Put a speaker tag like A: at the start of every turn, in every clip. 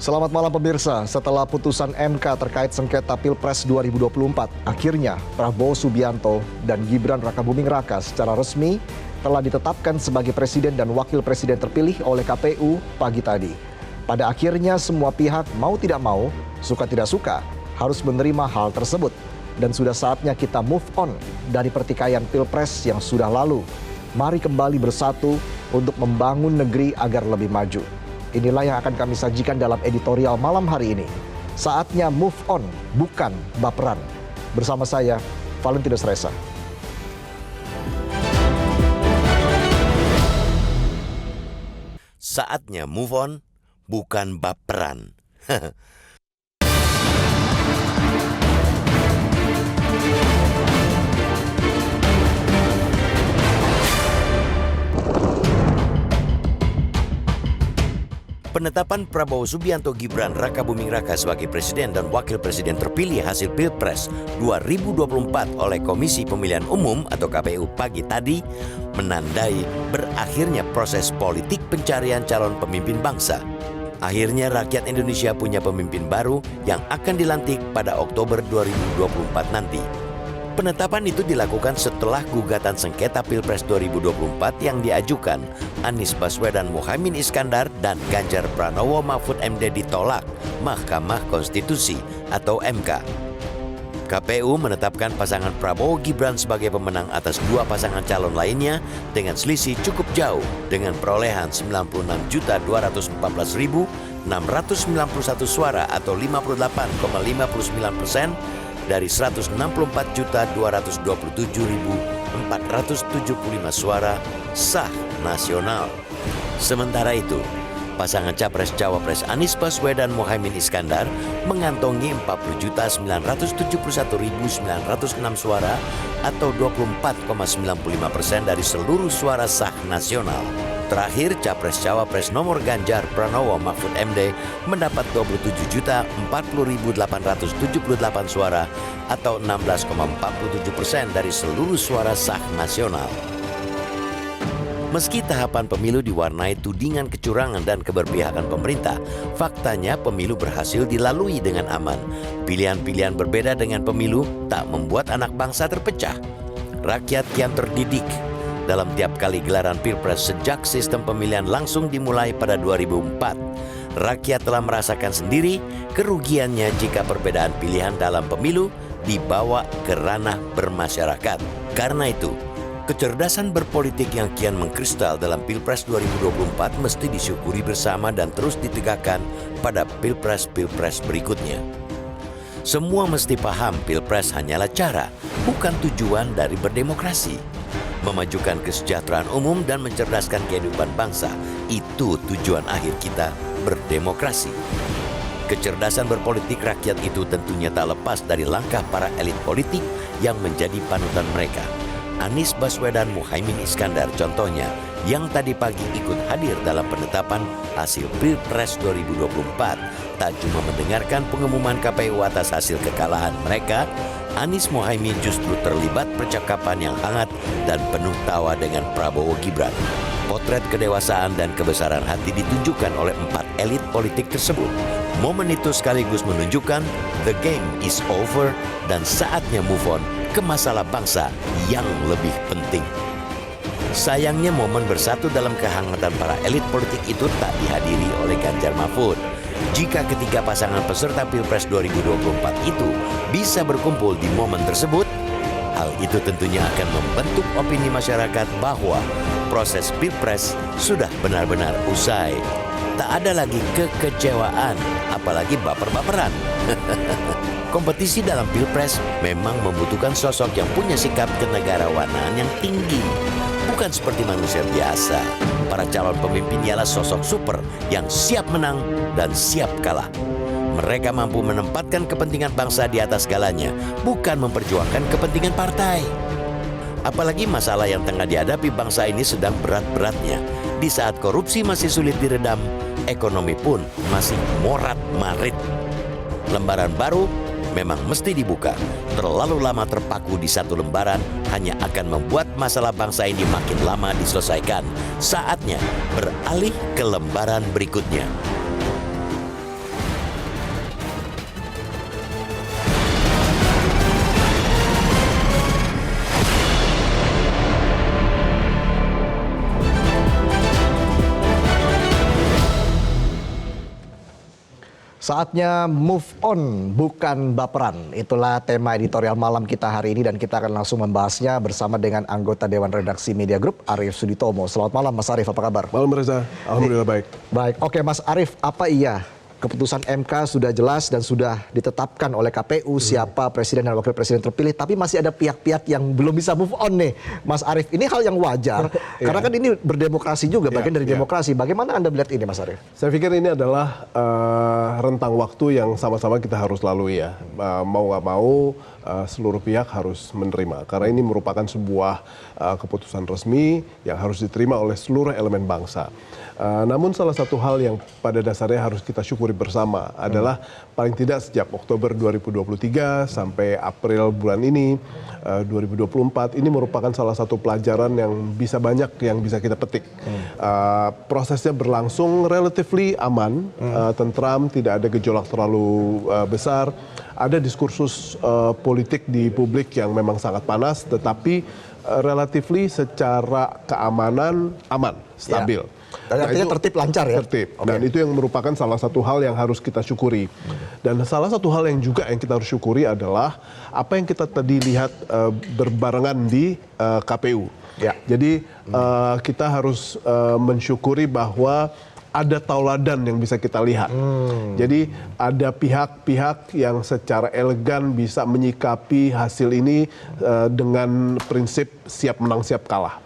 A: Selamat malam pemirsa, setelah putusan MK terkait sengketa Pilpres 2024, akhirnya Prabowo Subianto dan Gibran Rakabuming Raka secara resmi telah ditetapkan sebagai presiden dan wakil presiden terpilih oleh KPU pagi tadi. Pada akhirnya semua pihak mau tidak mau, suka tidak suka, harus menerima hal tersebut. Dan sudah saatnya kita move on dari pertikaian Pilpres yang sudah lalu. Mari kembali bersatu untuk membangun negeri agar lebih maju. Inilah yang akan kami sajikan dalam editorial malam hari ini. Saatnya move on, bukan baperan. Bersama saya, Valentinus Reza.
B: Saatnya move on, bukan baperan. Penetapan Prabowo Subianto Gibran Rakabuming Raka sebagai presiden dan wakil presiden terpilih hasil Pilpres 2024 oleh Komisi Pemilihan Umum atau KPU pagi tadi menandai berakhirnya proses politik pencarian calon pemimpin bangsa. Akhirnya rakyat Indonesia punya pemimpin baru yang akan dilantik pada Oktober 2024 nanti. Penetapan itu dilakukan setelah gugatan sengketa Pilpres 2024 yang diajukan Anies Baswedan Muhaimin Iskandar dan Ganjar Pranowo Mahfud MD ditolak Mahkamah Konstitusi atau MK. KPU menetapkan pasangan Prabowo Gibran sebagai pemenang atas dua pasangan calon lainnya dengan selisih cukup jauh dengan perolehan 96.214.691 suara atau 58,59% dari 164.227.475 suara sah nasional. Sementara itu, pasangan Capres-Cawapres Anies Baswedan Muhaimin Iskandar mengantongi 40.971.906 suara atau 24,95% dari seluruh suara sah nasional. Terakhir, Capres-Cawapres nomor Ganjar Pranowo Mahfud MD mendapat 27.040.878 suara atau 16,47% dari seluruh suara sah nasional. Meski tahapan pemilu diwarnai tudingan kecurangan dan keberpihakan pemerintah, faktanya pemilu berhasil dilalui dengan aman. Pilihan-pilihan berbeda dengan pemilu tak membuat anak bangsa terpecah. Rakyat kian terdidik. Dalam tiap kali gelaran Pilpres sejak sistem pemilihan langsung dimulai pada 2004, rakyat telah merasakan sendiri kerugiannya jika perbedaan pilihan dalam pemilu dibawa ke ranah bermasyarakat. Karena itu, kecerdasan berpolitik yang kian mengkristal dalam Pilpres 2024 mesti disyukuri bersama dan terus ditegakkan pada Pilpres-Pilpres berikutnya. Semua mesti paham Pilpres hanyalah cara, bukan tujuan dari berdemokrasi. Memajukan kesejahteraan umum dan mencerdaskan kehidupan bangsa, itu tujuan akhir kita berdemokrasi. Kecerdasan berpolitik rakyat itu tentunya tak lepas dari langkah para elit politik yang menjadi panutan mereka. Anies Baswedan Muhaimin Iskandar contohnya, yang tadi pagi ikut hadir dalam penetapan hasil Pilpres 2024, tak cuma mendengarkan pengumuman KPU atas hasil kekalahan mereka, Anies Muhaimin justru terlibat percakapan yang hangat dan penuh tawa dengan Prabowo Gibran. Potret kedewasaan dan kebesaran hati ditunjukkan oleh empat elit politik tersebut. Momen itu sekaligus menunjukkan the game is over dan saatnya move on ke masalah bangsa yang lebih penting. Sayangnya momen bersatu dalam kehangatan para elit politik itu tak dihadiri oleh Ganjar Mahfud. Jika ketiga pasangan peserta Pilpres 2024 itu bisa berkumpul di momen tersebut, hal itu tentunya akan membentuk opini masyarakat bahwa proses Pilpres sudah benar-benar usai. Tak ada lagi kekecewaan, apalagi baper-baperan. Kompetisi dalam Pilpres memang membutuhkan sosok yang punya sikap kenegarawanan yang tinggi. Bukan seperti manusia biasa. Para calon pemimpin ialah sosok super yang siap menang dan siap kalah. Mereka mampu menempatkan kepentingan bangsa di atas segalanya, bukan memperjuangkan kepentingan partai. Apalagi masalah yang tengah dihadapi bangsa ini sedang berat-beratnya. Di saat korupsi masih sulit diredam, ekonomi pun masih morat-marit. Lembaran baru memang mesti dibuka. Terlalu lama terpaku di satu lembaran hanya akan membuat masalah bangsa ini makin lama diselesaikan. Saatnya beralih ke lembaran berikutnya.
A: Saatnya move on, bukan baperan. Itulah tema editorial malam kita hari ini dan kita akan langsung membahasnya bersama dengan anggota Dewan Redaksi Media Group, Arief Suditomo. Selamat malam Mas Arief, apa kabar?
C: Malam Reza, alhamdulillah baik.
A: Baik, oke Mas Arief, apa iya keputusan MK sudah jelas dan sudah ditetapkan oleh KPU siapa presiden dan wakil presiden terpilih, tapi masih ada pihak-pihak yang belum bisa move on nih, Mas Arief. Ini hal yang wajar, karena kan ini berdemokrasi juga, bagian dari demokrasi. Bagaimana Anda melihat ini, Mas Arief?
C: Saya pikir ini adalah rentang waktu yang sama-sama kita harus lalui ya. Mau nggak mau seluruh pihak harus menerima, karena ini merupakan sebuah keputusan resmi yang harus diterima oleh seluruh elemen bangsa. Namun salah satu hal yang pada dasarnya harus kita syukuri bersama adalah paling tidak sejak Oktober 2023 sampai April bulan ini 2024 ini merupakan salah satu pelajaran yang bisa banyak yang bisa kita petik. Prosesnya berlangsung relatively aman, tentram, tidak ada gejolak terlalu besar. Ada diskursus politik di publik yang memang sangat panas, tetapi relatively secara keamanan aman, stabil.
A: Dan artinya tertib lancar ya?
C: Tertib. Dan itu yang merupakan salah satu hal yang harus kita syukuri. Dan salah satu hal yang juga yang kita harus syukuri adalah apa yang kita tadi lihat berbarengan di KPU.
A: Ya.
C: Jadi kita harus mensyukuri bahwa ada tauladan yang bisa kita lihat. Jadi ada pihak-pihak yang secara elegan bisa menyikapi hasil ini dengan prinsip siap menang siap kalah.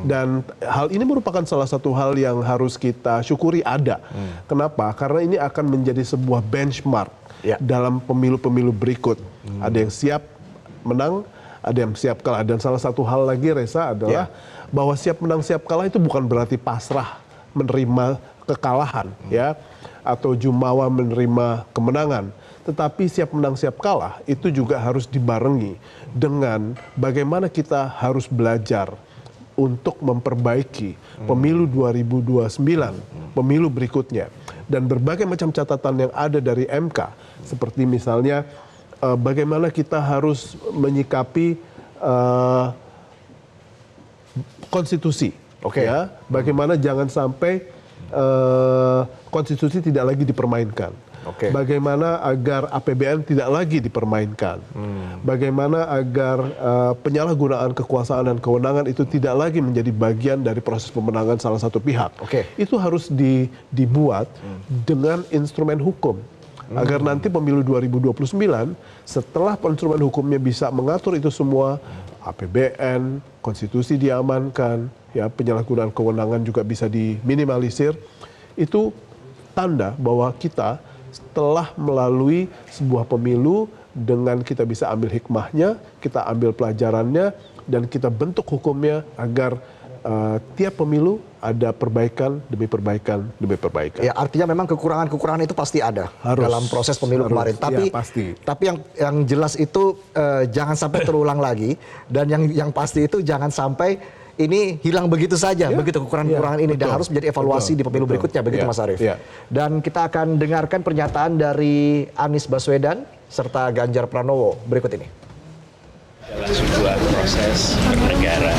C: Dan hal ini merupakan salah satu hal yang harus kita syukuri ada. Kenapa? Karena ini akan menjadi sebuah benchmark dalam pemilu-pemilu berikut. Ada yang siap menang, ada yang siap kalah. Dan salah satu hal lagi Reza adalah bahwa siap menang siap kalah itu bukan berarti pasrah menerima kekalahan ya, atau jumawa menerima kemenangan, tetapi siap menang siap kalah itu juga harus dibarengi dengan bagaimana kita harus belajar untuk memperbaiki pemilu 2029, pemilu berikutnya, dan berbagai macam catatan yang ada dari MK seperti misalnya bagaimana kita harus menyikapi konstitusi, ya, bagaimana jangan sampai konstitusi tidak lagi dipermainkan. Bagaimana agar APBN tidak lagi dipermainkan. Bagaimana agar penyalahgunaan kekuasaan dan kewenangan itu tidak lagi menjadi bagian dari proses pemenangan salah satu pihak. Itu harus dibuat dengan instrumen hukum. Agar nanti pemilu 2029 setelah instrumen hukumnya bisa mengatur itu semua, APBN, konstitusi diamankan, ya, penyalahgunaan kewenangan juga bisa diminimalisir. Itu tanda bahwa kita telah melalui sebuah pemilu dengan kita bisa ambil hikmahnya, kita ambil pelajarannya, dan kita bentuk hukumnya agar tiap pemilu ada perbaikan demi perbaikan demi perbaikan.
A: Ya, artinya memang kekurangan-kekurangan itu pasti ada dalam proses pemilu kemarin. Tapi, tapi yang jelas itu jangan sampai terulang lagi, dan yang pasti itu jangan sampai ini hilang begitu saja, begitu kekurangan-kekurangan ini, dan harus menjadi evaluasi di pemilu berikutnya, begitu Mas Arief. Dan kita akan dengarkan pernyataan dari Anies Baswedan serta Ganjar Pranowo berikut ini.
D: Dalam sebuah proses bernegara,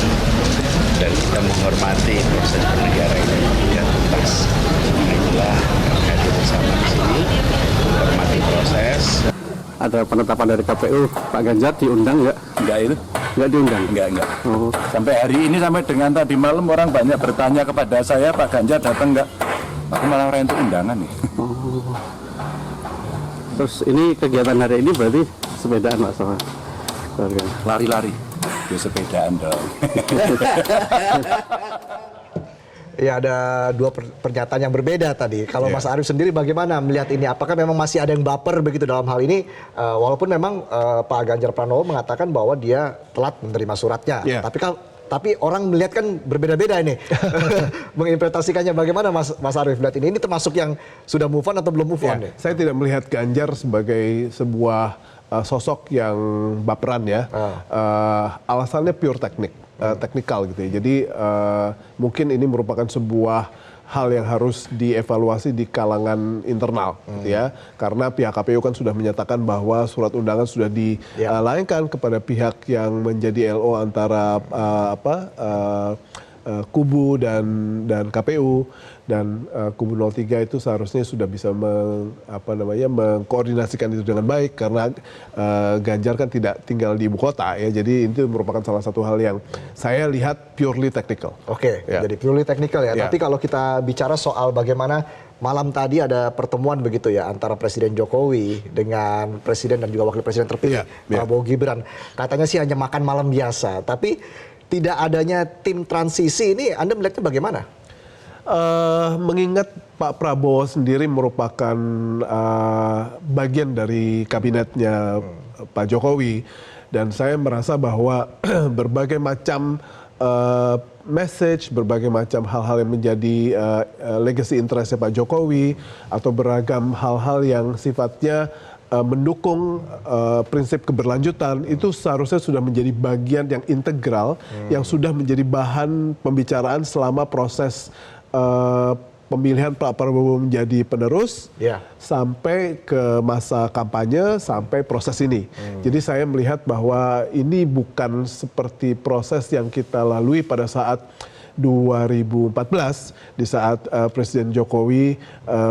D: dan kita menghormati proses bernegara ini yang tuntas. Itulah hadir bersama di sini, menghormati proses.
E: Ada penetapan dari KPU, Pak Ganjar diundang nggak?
D: Enggak itu?
E: Nggak diundang?
D: Enggak. Sampai hari ini, sampai dengan tadi malam orang banyak bertanya kepada saya, Pak Ganjar datang nggak? Aku malah orang itu undangan nih.
E: Terus ini kegiatan hari ini berarti sepedaan Mas sama keluarga?
D: Lari-lari, ya sepedaan dong.
A: Ya, ada dua pernyataan yang berbeda tadi. Kalau Mas Arief sendiri bagaimana melihat ini? Apakah memang masih ada yang baper begitu dalam hal ini? Walaupun memang Pak Ganjar Pranowo mengatakan bahwa dia telat menerima suratnya. Tapi orang melihat kan berbeda-beda ini. Menginterpretasikannya bagaimana Mas Arief melihat ini? Ini termasuk yang sudah move on atau belum move on?
C: Saya tidak melihat Ganjar sebagai sebuah sosok yang baperan ya. Alasannya pure teknikal gitu ya. Jadi mungkin ini merupakan sebuah hal yang harus dievaluasi di kalangan internal gitu ya. Karena pihak KPU kan sudah menyatakan bahwa surat undangan sudah dilayangkan kepada pihak yang menjadi LO antara kubu dan KPU dan kubu 03 itu seharusnya sudah bisa mengkoordinasikan itu dengan baik karena Ganjar kan tidak tinggal di ibu kota ya, jadi itu merupakan salah satu hal yang saya lihat purely technical.
A: Oke, jadi purely technical ya. Tapi kalau kita bicara soal bagaimana malam tadi ada pertemuan begitu ya antara Presiden Jokowi dengan Presiden dan juga Wakil Presiden terpilih Prabowo Gibran. Katanya sih hanya makan malam biasa, tapi tidak adanya tim transisi ini Anda melihatnya bagaimana?
C: Mengingat Pak Prabowo sendiri merupakan bagian dari kabinetnya Pak Jokowi, dan saya merasa bahwa berbagai macam message, berbagai macam hal-hal yang menjadi legacy interestnya Pak Jokowi atau beragam hal-hal yang sifatnya mendukung prinsip keberlanjutan itu seharusnya sudah menjadi bagian yang integral yang sudah menjadi bahan pembicaraan selama proses pemilihan Pak Prabowo menjadi penerus sampai ke masa kampanye sampai proses ini. Jadi saya melihat bahwa ini bukan seperti proses yang kita lalui pada saat 2014 di saat Presiden Jokowi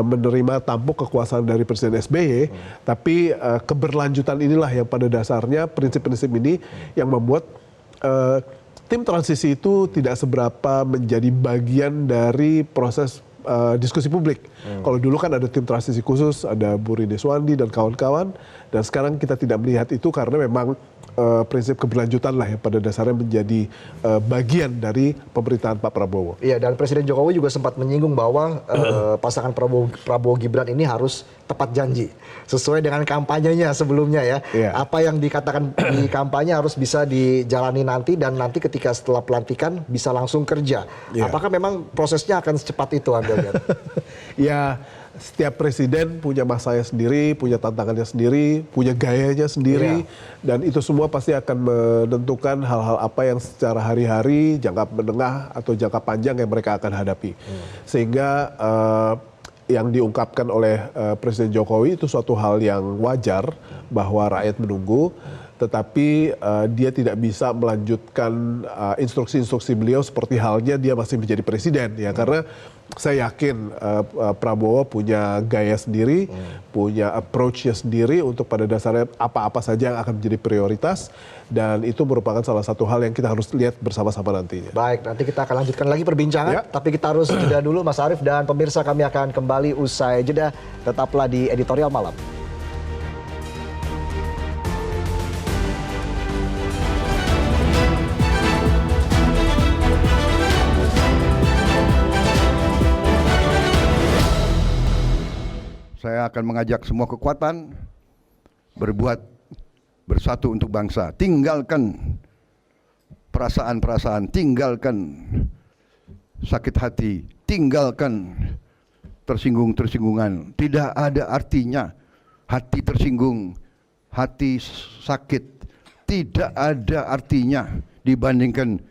C: menerima tampuk kekuasaan dari Presiden SBY, tapi keberlanjutan inilah yang pada dasarnya prinsip-prinsip ini yang membuat tim transisi itu tidak seberapa menjadi bagian dari proses diskusi publik. Kalau dulu kan ada tim transisi khusus, ada Bu Rini Suwandi dan kawan-kawan, dan sekarang kita tidak melihat itu karena memang prinsip keberlanjutan lah yang pada dasarnya menjadi bagian dari pemerintahan Pak Prabowo. Iya,
A: dan Presiden Jokowi juga sempat menyinggung bahwa pasangan Prabowo Gibran ini harus tepat janji sesuai dengan kampanyenya sebelumnya ya. Apa yang dikatakan di kampanye harus bisa dijalani nanti, dan nanti ketika setelah pelantikan bisa langsung kerja. Apakah memang prosesnya akan secepat itu Anda lihat?
C: Ya, setiap presiden punya masanya sendiri, punya tantangannya sendiri, punya gayanya sendiri, dan itu semua pasti akan menentukan hal-hal apa yang secara hari-hari, jangka menengah atau jangka panjang yang mereka akan hadapi. Sehingga yang diungkapkan oleh Presiden Jokowi itu suatu hal yang wajar bahwa rakyat menunggu, tetapi dia tidak bisa melanjutkan instruksi-instruksi beliau seperti halnya dia masih menjadi presiden ya, karena saya yakin Prabowo punya gaya sendiri, punya approach-nya sendiri untuk pada dasarnya apa-apa saja yang akan menjadi prioritas, dan itu merupakan salah satu hal yang kita harus lihat bersama-sama nantinya.
A: Baik, nanti kita akan lanjutkan lagi perbincangan, tapi kita harus jeda dulu Mas Arief, dan pemirsa kami akan kembali usai jeda. Tetaplah di Editorial Malam.
F: Saya akan mengajak semua kekuatan berbuat bersatu untuk bangsa. Tinggalkan perasaan-perasaan, tinggalkan sakit hati, tinggalkan tersinggung-tersinggungan. Tidak ada artinya hati tersinggung, hati sakit. Tidak ada artinya dibandingkan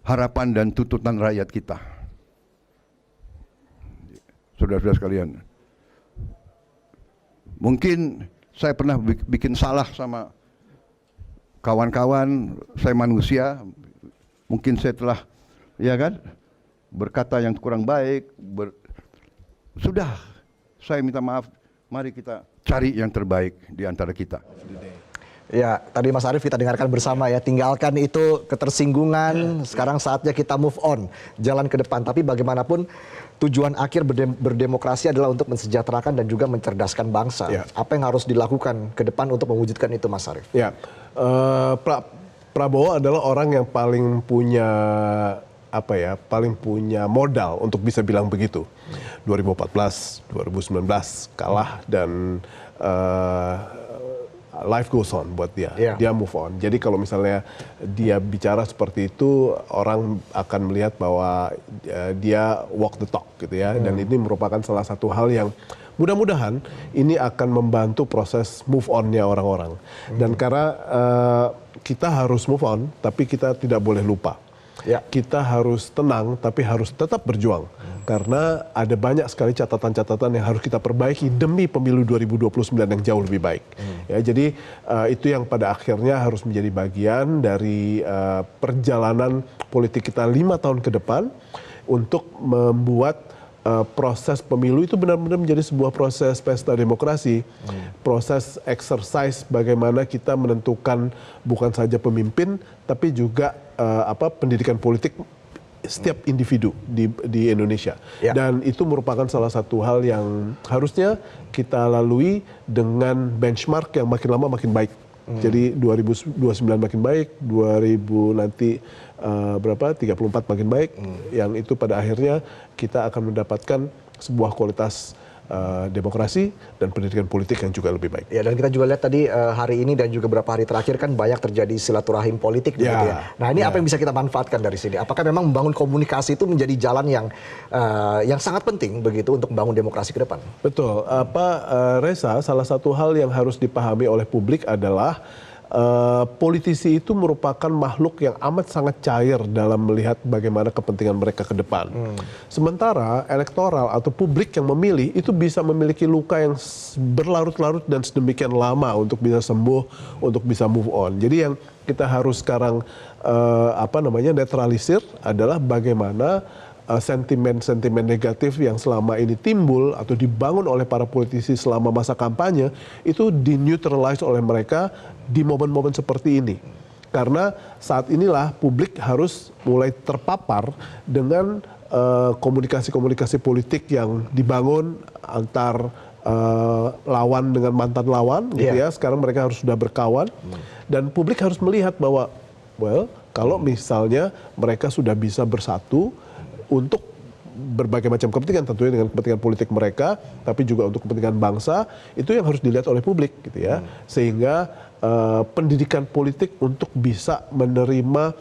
F: harapan dan tuntutan rakyat kita. Saudara-saudara sekalian, mungkin saya pernah bikin salah sama kawan-kawan, saya manusia, mungkin saya telah, ya kan, berkata yang kurang baik, sudah, saya minta maaf, mari kita cari yang terbaik di antara kita.
A: Ya, tadi Mas Arief kita dengarkan bersama ya, tinggalkan itu ketersinggungan, sekarang saatnya kita move on, jalan ke depan. Tapi bagaimanapun tujuan akhir berdemokrasi adalah untuk mensejahterakan dan juga mencerdaskan bangsa. Apa yang harus dilakukan ke depan untuk mewujudkan itu Mas Arief?
C: Ya, Prabowo adalah orang yang paling punya paling punya modal untuk bisa bilang begitu. 2014, 2019 kalah dan life goes on buat dia. Dia move on. Jadi kalau misalnya dia bicara seperti itu, orang akan melihat bahwa dia walk the talk gitu ya. Dan ini merupakan salah satu hal yang mudah-mudahan ini akan membantu proses move on-nya orang-orang. Dan karena kita harus move on, tapi kita tidak boleh lupa. Kita harus tenang, tapi harus tetap berjuang. Karena ada banyak sekali catatan-catatan yang harus kita perbaiki demi pemilu 2029 yang jauh lebih baik. Ya, jadi itu yang pada akhirnya harus menjadi bagian dari perjalanan politik kita 5 tahun ke depan untuk membuat proses pemilu itu benar-benar menjadi sebuah proses pesta demokrasi, proses exercise bagaimana kita menentukan bukan saja pemimpin, tapi juga pendidikan politik setiap individu di Indonesia.
A: Ya.
C: Dan itu merupakan salah satu hal yang harusnya kita lalui dengan benchmark yang makin lama makin baik. Jadi 2029 makin baik, 2000 nanti 34 makin baik. Yang itu pada akhirnya kita akan mendapatkan sebuah kualitas demokrasi dan pendidikan politik yang juga lebih baik.
A: Ya, dan kita juga lihat tadi hari ini dan juga beberapa hari terakhir kan banyak terjadi silaturahim politik gitu ya. Nah, ini apa yang bisa kita manfaatkan dari sini? Apakah memang membangun komunikasi itu menjadi jalan yang sangat penting begitu untuk membangun demokrasi ke depan?
C: Betul. Reza, salah satu hal yang harus dipahami oleh publik adalah politisi itu merupakan makhluk yang amat sangat cair dalam melihat bagaimana kepentingan mereka ke depan. Sementara elektoral atau publik yang memilih itu bisa memiliki luka yang berlarut-larut dan sedemikian lama untuk bisa sembuh, untuk bisa move on. Jadi yang kita harus sekarang netralisir adalah bagaimana sentimen-sentimen negatif yang selama ini timbul atau dibangun oleh para politisi selama masa kampanye itu di-neutralize oleh mereka di momen-momen seperti ini. Karena saat inilah publik harus mulai terpapar dengan komunikasi-komunikasi politik yang dibangun antar lawan dengan mantan lawan gitu ya. Sekarang mereka harus sudah berkawan dan publik harus melihat bahwa kalau misalnya mereka sudah bisa bersatu untuk berbagai macam kepentingan, tentunya dengan kepentingan politik mereka, tapi juga untuk kepentingan bangsa, itu yang harus dilihat oleh publik, gitu ya. Sehingga pendidikan politik untuk bisa menerima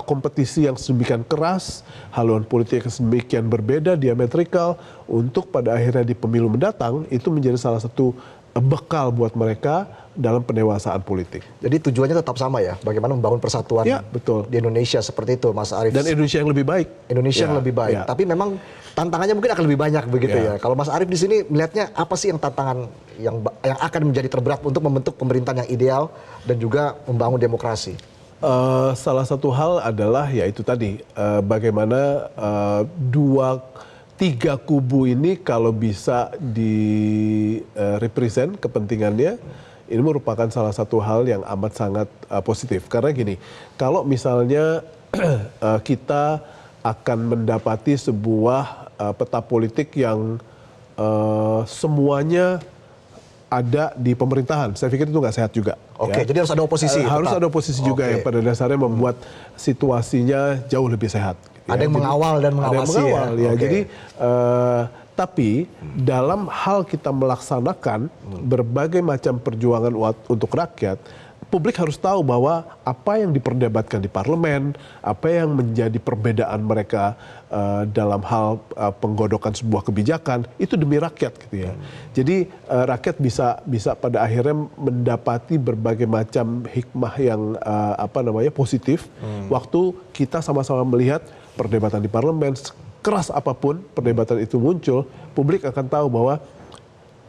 C: kompetisi yang sedemikian keras, haluan politik yang sedemikian berbeda, diametrikal, untuk pada akhirnya di pemilu mendatang, itu menjadi salah satu bekal buat mereka dalam pendewasaan politik.
A: Jadi tujuannya tetap sama ya, bagaimana membangun persatuan
C: betul.
A: Di Indonesia seperti itu, Mas Arief.
C: Dan Indonesia yang lebih baik.
A: Indonesia yang lebih baik. Tapi memang tantangannya mungkin akan lebih banyak begitu ya. Kalau Mas Arief di sini melihatnya apa sih yang tantangan yang akan menjadi terberat untuk membentuk pemerintahan yang ideal dan juga membangun demokrasi?
C: Salah satu hal adalah yaitu tadi bagaimana 3 kubu ini kalau bisa represent kepentingannya, ini merupakan salah satu hal yang amat sangat positif. Karena gini, kalau misalnya kita akan mendapati sebuah peta politik yang semuanya ada di pemerintahan, saya pikir itu nggak sehat juga.
A: Oke, jadi harus ada oposisi.
C: Harus ada oposisi juga yang pada dasarnya membuat situasinya jauh lebih sehat.
A: Ada yang mengawal dan mengawasi.
C: Ada yang mengawal ya. Jadi tapi dalam hal kita melaksanakan berbagai macam perjuangan untuk rakyat, publik harus tahu bahwa apa yang diperdebatkan di parlemen, apa yang menjadi perbedaan mereka dalam hal penggodokan sebuah kebijakan itu demi rakyat gitu ya. Jadi rakyat bisa pada akhirnya mendapati berbagai macam hikmah yang positif waktu kita sama-sama melihat perdebatan di parlemen, keras apapun perdebatan itu muncul, publik akan tahu bahwa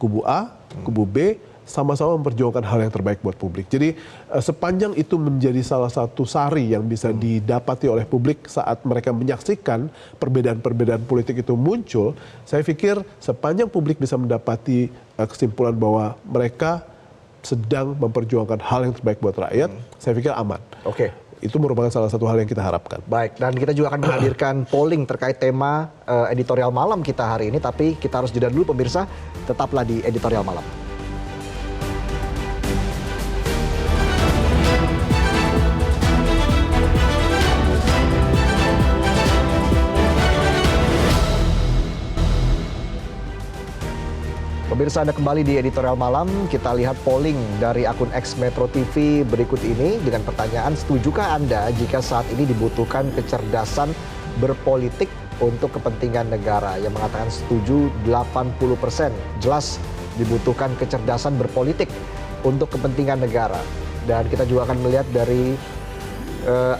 C: kubu A, kubu B sama-sama memperjuangkan hal yang terbaik buat publik. Jadi sepanjang itu menjadi salah satu sari yang bisa didapati oleh publik saat mereka menyaksikan perbedaan-perbedaan politik itu muncul, saya pikir sepanjang publik bisa mendapati kesimpulan bahwa mereka sedang memperjuangkan hal yang terbaik buat rakyat, saya pikir aman.
A: Oke.
C: Itu merupakan salah satu hal yang kita harapkan.
A: Baik, dan kita juga akan menghadirkan polling terkait tema editorial malam kita hari ini, tapi kita harus jeda dulu pemirsa, tetaplah di editorial malam. Pemirsa, Anda kembali di editorial malam. Kita lihat polling dari akun X Metro TV berikut ini dengan pertanyaan, setujukah Anda jika saat ini dibutuhkan kecerdasan berpolitik untuk kepentingan negara? Yang mengatakan setuju 80%. Jelas dibutuhkan kecerdasan berpolitik untuk kepentingan negara. Dan kita juga akan melihat dari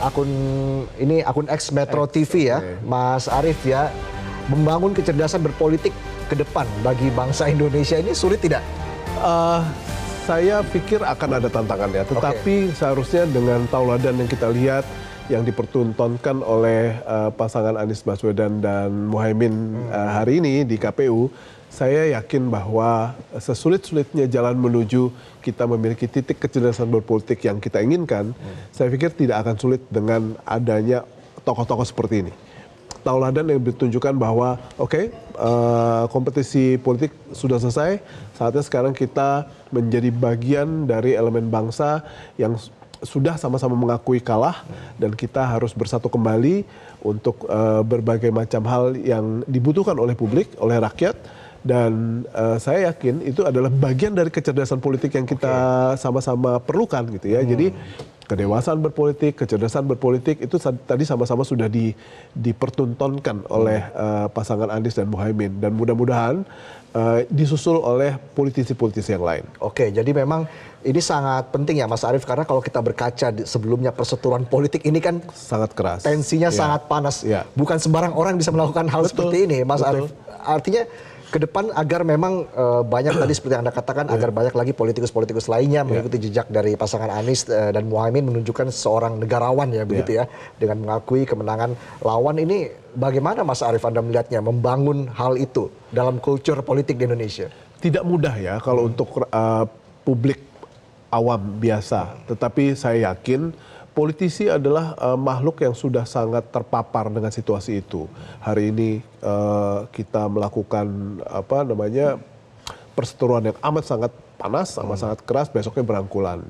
A: akun X Metro TV ya, Mas Arief ya. membangun kecerdasan berpolitik ke depan bagi bangsa Indonesia ini sulit tidak?
C: Saya pikir akan ada tantangannya, tetapi seharusnya dengan tauladan yang kita lihat yang dipertontonkan oleh pasangan Anies Baswedan dan Muhaimin hari ini di KPU, saya yakin bahwa sesulit-sulitnya jalan menuju kita memiliki titik kecerdasan berpolitik yang kita inginkan, saya pikir tidak akan sulit dengan adanya tokoh-tokoh seperti ini. Tauladan yang ditunjukkan bahwa kompetisi politik sudah selesai, saatnya sekarang kita menjadi bagian dari elemen bangsa yang sudah sama-sama mengakui kalah dan kita harus bersatu kembali untuk berbagai macam hal yang dibutuhkan oleh publik, oleh rakyat, dan saya yakin itu adalah bagian dari kecerdasan politik yang kita sama-sama perlukan gitu ya. Jadi kedewasaan berpolitik, kecerdasan berpolitik itu tadi sama-sama sudah dipertontonkan oleh pasangan Anies dan Muhaimin, dan mudah-mudahan disusul oleh politisi-politisi yang lain.
A: Oke, jadi memang ini sangat penting ya Mas Arief, karena kalau kita berkaca sebelumnya perseteruan politik ini kan
C: Sangat keras.
A: tensinya sangat panas. Bukan sembarang orang bisa melakukan hal seperti ini, Mas Arief. Artinya ke depan agar memang banyak tadi seperti Anda katakan, agar banyak lagi politikus-politikus lainnya mengikuti jejak dari pasangan Anies dan Muhaimin, menunjukkan seorang negarawan ya begitu ya, dengan mengakui kemenangan lawan. Ini bagaimana Mas Arief Anda melihatnya membangun hal itu dalam kultur politik di Indonesia?
C: Tidak mudah ya kalau untuk publik awam biasa, tetapi saya yakin politisi adalah makhluk yang sudah sangat terpapar dengan situasi itu. Hari ini kita melakukan perseteruan yang amat sangat panas, amat sangat keras, besoknya berangkulan.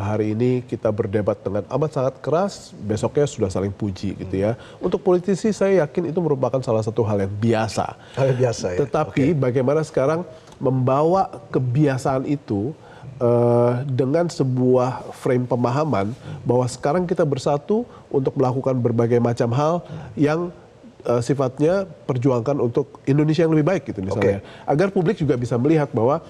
C: Hari ini kita berdebat dengan amat sangat keras, besoknya sudah saling puji gitu ya. Untuk politisi saya yakin itu merupakan salah satu hal yang biasa.
A: Hal yang biasa ya.
C: Tetapi bagaimana sekarang membawa kebiasaan itu dengan sebuah frame pemahaman bahwa sekarang kita bersatu untuk melakukan berbagai macam hal yang sifatnya perjuangkan untuk Indonesia yang lebih baik gitu misalnya. Agar publik juga bisa melihat bahwa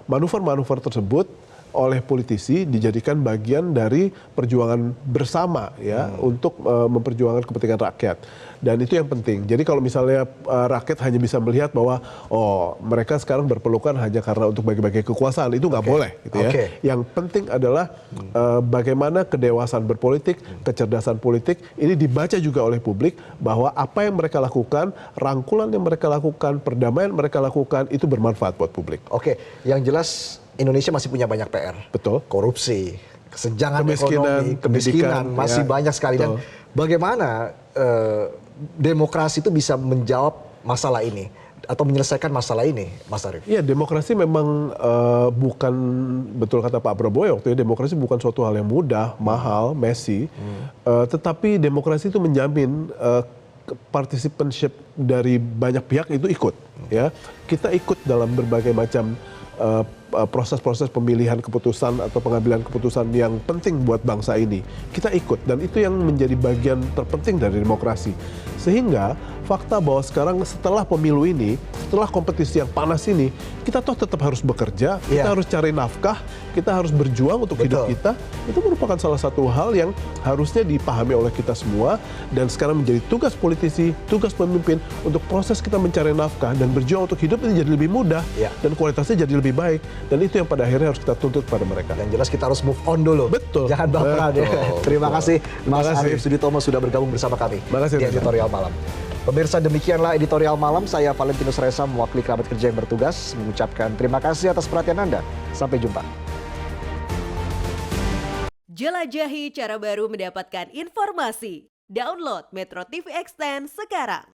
C: manuver-manuver tersebut oleh politisi dijadikan bagian dari perjuangan bersama ya untuk memperjuangkan kepentingan rakyat. Dan itu yang penting. Jadi kalau misalnya rakyat hanya bisa melihat bahwa mereka sekarang berpelukan hanya karena untuk bagi-bagi kekuasaan, itu nggak boleh gitu ya. Yang penting adalah bagaimana kedewasaan berpolitik, kecerdasan politik ini dibaca juga oleh publik bahwa apa yang mereka lakukan, rangkulan yang mereka lakukan, perdamaian mereka lakukan itu bermanfaat buat publik.
A: Oke, yang jelas Indonesia masih punya banyak PR.
C: Betul.
A: Korupsi, kesenjangan
C: Kemiskinan,
A: ekonomi, kemiskinan masih banyak sekali. Dan bagaimana demokrasi itu bisa menjawab masalah ini atau menyelesaikan masalah ini, Mas Arief?
C: Iya, demokrasi memang bukan, betul kata Pak Prabowo ya, waktu itu demokrasi bukan suatu hal yang mudah, mahal, messy, tetapi demokrasi itu menjamin participanship dari banyak pihak itu ikut. Ya, kita ikut dalam berbagai macam proses-proses pemilihan keputusan atau pengambilan keputusan yang penting buat bangsa ini. Kita ikut, dan itu yang menjadi bagian terpenting dari demokrasi. Sehingga fakta bahwa sekarang setelah pemilu ini, setelah kompetisi yang panas ini, kita toh tetap harus bekerja, kita harus cari nafkah, kita harus berjuang untuk hidup kita. Itu merupakan salah satu hal yang harusnya dipahami oleh kita semua, dan sekarang menjadi tugas politisi, tugas pemimpin untuk proses kita mencari nafkah dan berjuang untuk hidup itu jadi lebih mudah dan kualitasnya jadi lebih baik. Dan itu yang pada akhirnya harus kita tuntut pada mereka.
A: Dan jelas kita harus move on dulu.
C: Betul.
A: Jangan baperan ya. Terima kasih Mas
C: kasih.
A: Arief Suditomo sudah bergabung bersama kami
C: Makasih,
A: di Editorial Malam. Pemirsa, demikianlah Editorial Malam. Saya Valentinus Reza mewakili kerabat kerja yang bertugas mengucapkan terima kasih atas perhatian Anda. Sampai jumpa.
G: Jelajahi cara baru mendapatkan informasi. Download Metro TV Extend sekarang.